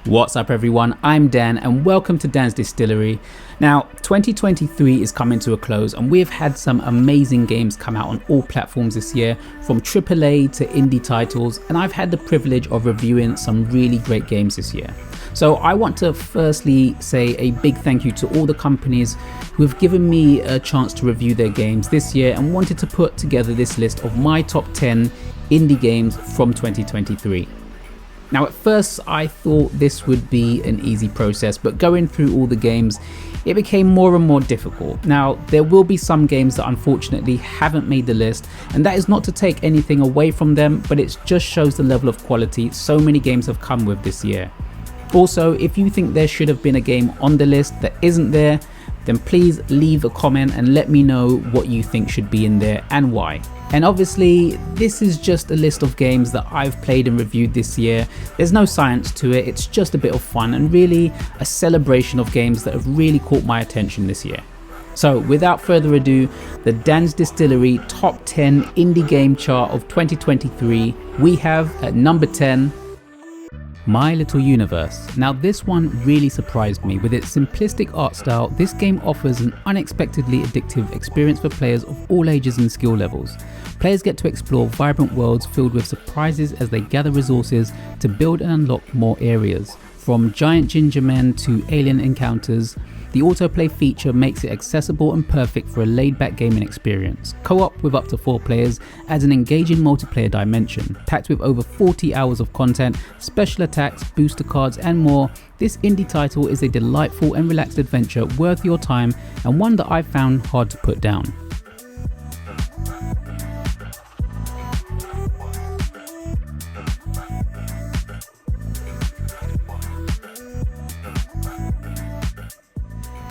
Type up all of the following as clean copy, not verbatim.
What's up everyone, I'm Dan and welcome to Dan's Distillery. Now 2023 is coming to a close and we've had some amazing games come out on all platforms this year, from AAA to indie titles, and I've had the privilege of reviewing some really great games this year. So I want to firstly say a big thank you to all the companies who have given me a chance to review their games this year and wanted to put together this list of my top 10 indie games from 2023. Now at first I thought this would be an easy process, but going through all the games it became more and more difficult. Now there will be some games that unfortunately haven't made the list, and that is not to take anything away from them, but it just shows the level of quality so many games have come with this year. Also, if you think there should have been a game on the list that isn't there, then please leave a comment and let me know what you think should be in there and why. And obviously this is just a list of games that I've played and reviewed this year. There's no science to it, it's just a bit of fun and really a celebration of games that have really caught my attention this year. So without further ado, the Dan's Distillery top 10 indie game chart of 2023, we have at number 10, My Little Universe. Now this one really surprised me. With its simplistic art style, this game offers an unexpectedly addictive experience for players of all ages and skill levels. Players get to explore vibrant worlds filled with surprises as they gather resources to build and unlock more areas. From giant ginger men to alien encounters, the autoplay feature makes it accessible and perfect for a laid-back gaming experience. Co-op with up to 4 players adds an engaging multiplayer dimension. Packed with over 40 hours of content, special attacks, booster cards and more, this indie title is a delightful and relaxed adventure worth your time, and one that I've found hard to put down.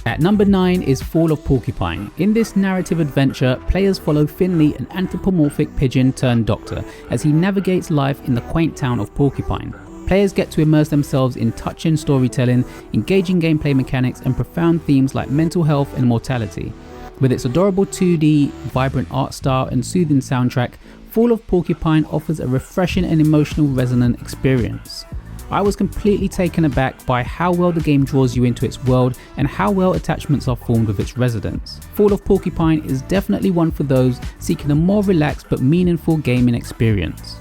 At number 9 is Fall of Porcupine. In this narrative adventure, players follow Finley, an anthropomorphic pigeon turned doctor, as he navigates life in the quaint town of Porcupine. Players get to immerse themselves in touching storytelling, engaging gameplay mechanics and profound themes like mental health and mortality. With its adorable 2D, vibrant art style and soothing soundtrack, Fall of Porcupine offers a refreshing and emotional resonant experience. I was completely taken aback by how well the game draws you into its world and how well attachments are formed with its residents. Fall of Porcupine is definitely one for those seeking a more relaxed but meaningful gaming experience.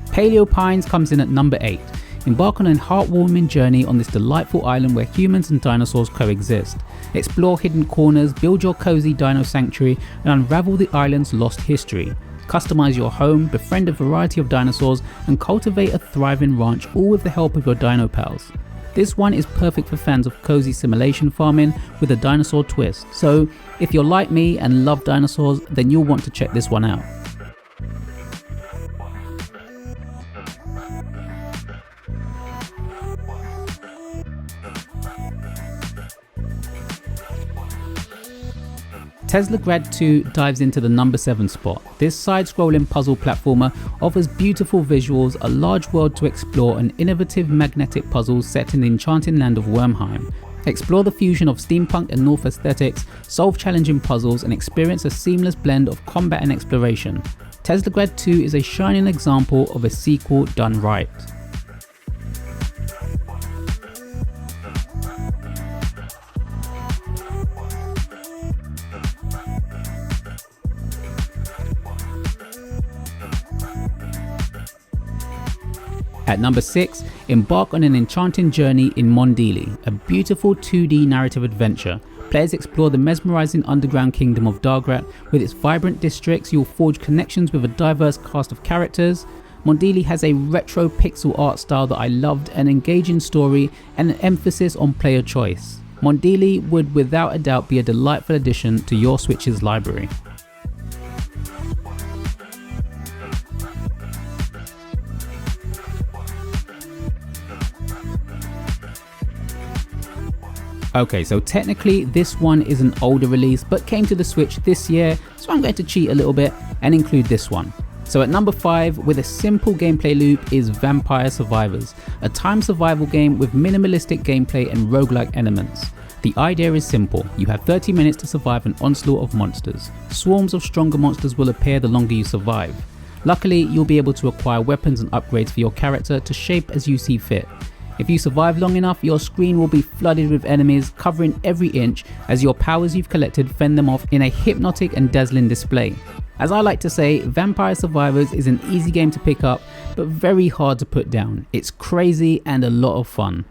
Paleo Pines comes in at number 8. Embark on a heartwarming journey on this delightful island where humans and dinosaurs coexist. Explore hidden corners, build your cozy dino sanctuary and unravel the island's lost history. Customize your home, befriend a variety of dinosaurs and cultivate a thriving ranch, all with the help of your dino pals. This one is perfect for fans of cozy simulation farming with a dinosaur twist. So if you're like me and love dinosaurs, then you'll want to check this one out. Teslagrad 2 dives into the number 7 spot. This side-scrolling puzzle platformer offers beautiful visuals, a large world to explore and innovative magnetic puzzles set in the enchanting land of Wormheim. Explore the fusion of steampunk and North aesthetics, solve challenging puzzles and experience a seamless blend of combat and exploration. Teslagrad 2 is a shining example of a sequel done right. At number 6, embark on an enchanting journey in Mondili, a beautiful 2D narrative adventure. Players explore the mesmerizing underground kingdom of Dargrat. With its vibrant districts, you'll forge connections with a diverse cast of characters. Mondili has a retro pixel art style that I loved, an engaging story and an emphasis on player choice. Mondili would without a doubt be a delightful addition to your Switch's library. Okay, so technically this one is an older release but came to the Switch this year, so I'm going to cheat a little bit and include this one. So at number 5, with a simple gameplay loop, is Vampire Survivors, a time survival game with minimalistic gameplay and roguelike elements. The idea is simple. You have 30 minutes to survive an onslaught of monsters. Swarms of stronger monsters will appear the longer you survive. Luckily, you'll be able to acquire weapons and upgrades for your character to shape as you see fit. If you survive long enough, your screen will be flooded with enemies covering every inch as your powers you've collected fend them off in a hypnotic and dazzling display. As I like to say, Vampire Survivors is an easy game to pick up, but very hard to put down. It's crazy and a lot of fun.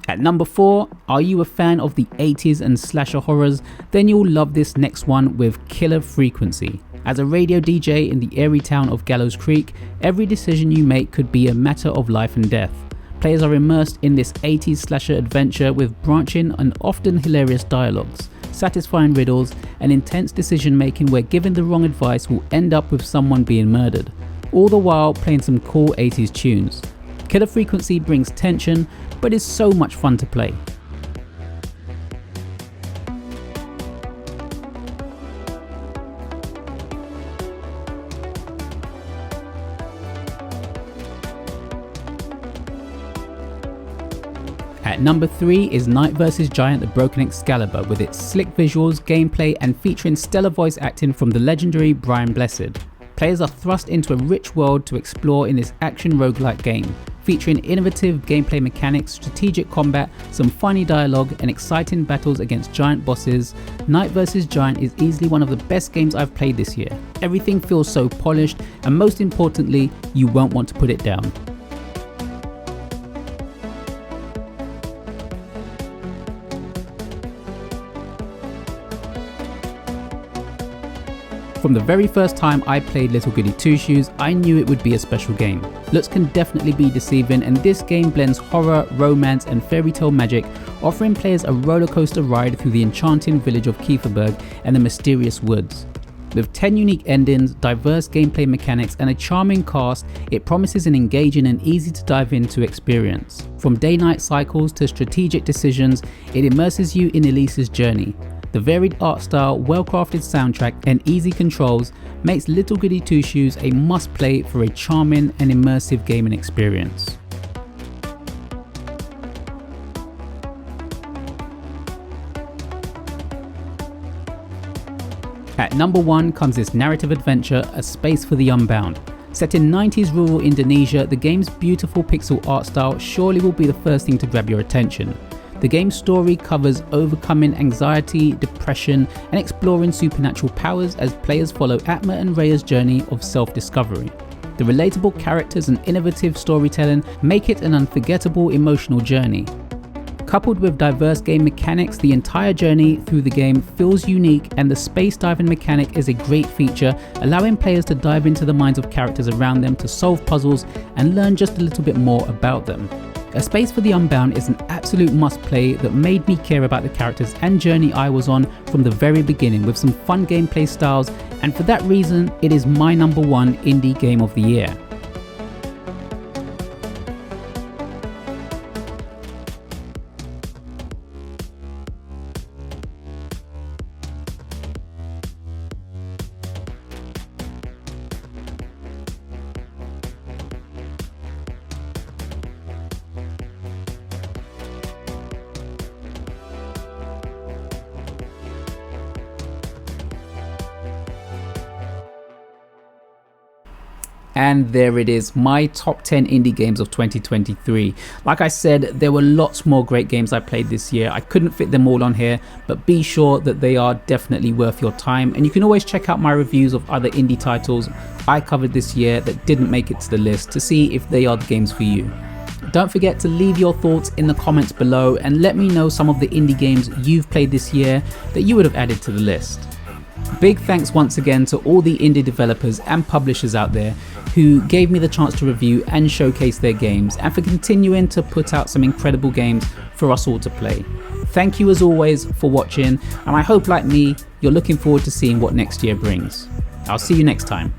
At number 4, are you a fan of the 80s and slasher horrors? Then you'll love this next one with Killer Frequency. As a radio DJ in the airy town of Gallows Creek, every decision you make could be a matter of life and death. Players are immersed in this 80s slasher adventure with branching and often hilarious dialogues, satisfying riddles, and intense decision making where giving the wrong advice will end up with someone being murdered, all the while playing some cool 80s tunes. Killer Frequency brings tension, but is so much fun to play. At number 3 is Knight vs Giant: The Broken Excalibur, with its slick visuals, gameplay, and featuring stellar voice acting from the legendary Brian Blessed. Players are thrust into a rich world to explore in this action roguelike game, featuring innovative gameplay mechanics, strategic combat, some funny dialogue, and exciting battles against giant bosses. Knight vs Giant is easily one of the best games I've played this year. Everything feels so polished, and most importantly, you won't want to put it down. From the very first time I played Little Goody Two Shoes, I knew it would be a special game. Looks can definitely be deceiving, and this game blends horror, romance, and fairy tale magic, offering players a roller coaster ride through the enchanting village of Kieferberg and the mysterious woods. With 10 unique endings, diverse gameplay mechanics, and a charming cast, it promises an engaging and easy to dive into experience. From day-night cycles to strategic decisions, it immerses you in Elise's journey. The varied art style, well-crafted soundtrack, and easy controls makes Little Goody Two Shoes a must-play for a charming and immersive gaming experience. At number 1 comes this narrative adventure, A Space for the Unbound. Set in 90s rural Indonesia, the game's beautiful pixel art style surely will be the first thing to grab your attention. The game's story covers overcoming anxiety, depression, and exploring supernatural powers as players follow Atma and Rhea's journey of self-discovery. The relatable characters and innovative storytelling make it an unforgettable emotional journey. Coupled with diverse game mechanics, the entire journey through the game feels unique, and the space diving mechanic is a great feature, allowing players to dive into the minds of characters around them to solve puzzles and learn just a little bit more about them. A Space for the Unbound is an absolute must-play that made me care about the characters and journey I was on from the very beginning, with some fun gameplay styles, and for that reason, it is my number 1 indie game of the year. And there it is, my top 10 indie games of 2023. Like I said, there were lots more great games I played this year. I couldn't fit them all on here, but be sure that they are definitely worth your time. And you can always check out my reviews of other indie titles I covered this year that didn't make it to the list to see if they are the games for you. Don't forget to leave your thoughts in the comments below and let me know some of the indie games you've played this year that you would have added to the list. Big thanks once again to all the indie developers and publishers out there who gave me the chance to review and showcase their games, and for continuing to put out some incredible games for us all to play. Thank you as always for watching, and I hope, like me, you're looking forward to seeing what next year brings. I'll see you next time.